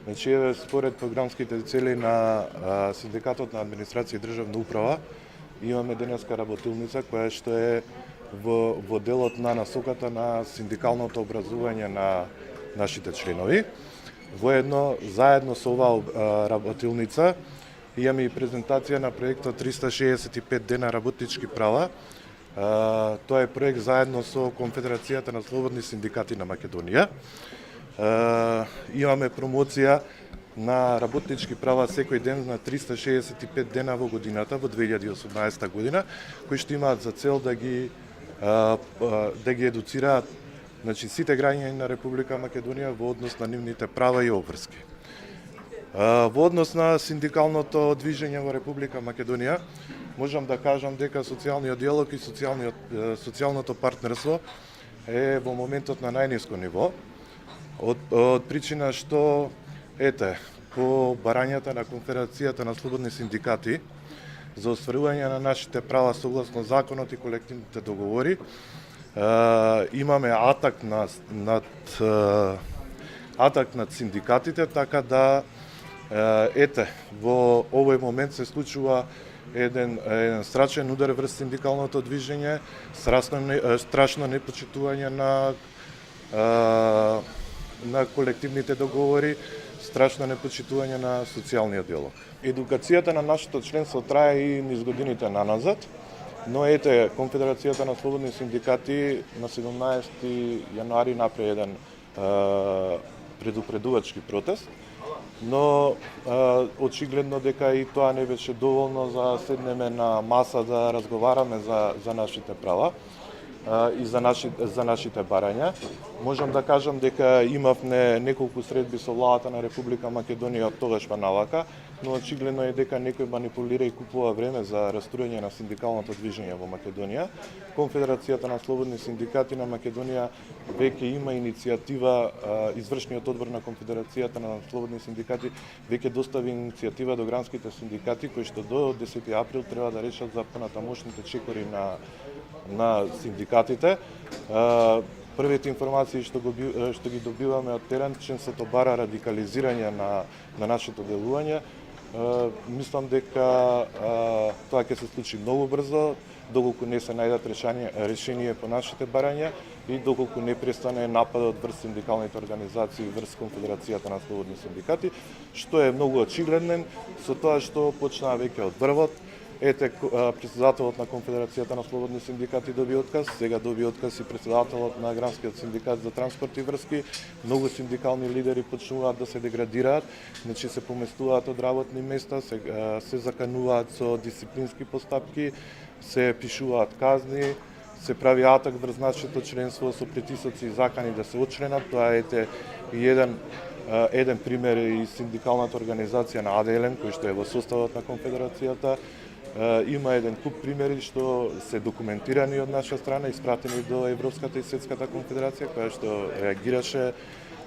Значи, според програмските цели на Синдикатот на администрација и државна управа, имаме денеска работилница која што е во делот на насоката на синдикалното образување на нашите членови. Воедно, заедно со оваа работилница, имаме и презентација на проектот 365 дена работнички права. Тоа е проект заедно со Конфедерацијата на слободни синдикати на Македонија. Имаме промоција на работнички права секој ден на 365 дена во годината, во 2018 година, кои што имаат за цел да ги едуцираат, значи, сите граѓани на Република Македонија во однос на нивните права и обврски. Во однос на синдикалното движење во Република Македонија, можам да кажам дека социјалниот диалог и социјалното партнерство е во моментот на најниско ниво, од причина што, по барањата на Конфедерацијата на слободни синдикати за остварување на нашите права согласно законот и колективните договори, имаме атак над синдикатите, така да во овој момент се случува еден страшен удар врз синдикалното движење, страшно непочитување на колективните договори, страшно непочитување на социјалниот диалог. Едукацијата на нашето членство трае и низ годините наназад, но Конфедерацијата на слободни синдикати на 17 јануари направи еден предупредувачки протест, но очигледно дека и тоа не беше доволно за да седнеме на маса да разговараме за нашите права и за нашите барања. Можам да кажам дека имавме неколку средби со владата на Република Македонија од тогаш па навака, но очигледно е дека некој манипулира и купува време за растурање на синдикалното движење во Македонија. Конфедерацијата на слободни синдикати на Македонија веќе има иницијатива, извршниот одбор на Конфедерацијата на слободни синдикати веќе достави иницијатива до гранските синдикати кои што до 10 април треба да решат за понатамошните чекори на синдикатите. Првите информации што ги добиваме од терен, членството бара радикализирање на нашето делување. Мислам дека тоа ќе се случи многу брзо, доколку не се најдат решение по нашите барања и доколку не престане нападот врз синдикалните организации, врз Конфедерацијата на слободни синдикати, што е многу очигледен со тоа што почнаа веќе од врвот. Председателот на Конфедерацијата на слободни синдикати доби отказ, сега доби отказ и председателот на Гранскиот синдикат за транспорт и врски. Многу синдикални лидери почнуваат да се деградираат, значи се поместуваат од работни места, се закануваат со дисциплински постапки, се пишуваат казни, се прави атак врз нашето членство со притисоци и закани да се отчленат. Тоа е еден пример и синдикалната организација на АДЛН, кој што е во составот на Конфедерацијата. Има еден куп примери што се документирани од наша страна, испратени до Европската и Светската конфедерација, која што реагираше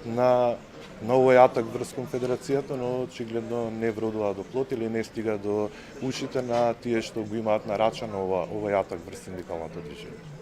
на овој атак врз Конфедерацијата, но очигледно не вродува до плот или не стига до ушите на тие што го имаат нарачано овој атак врз синдикалното движење.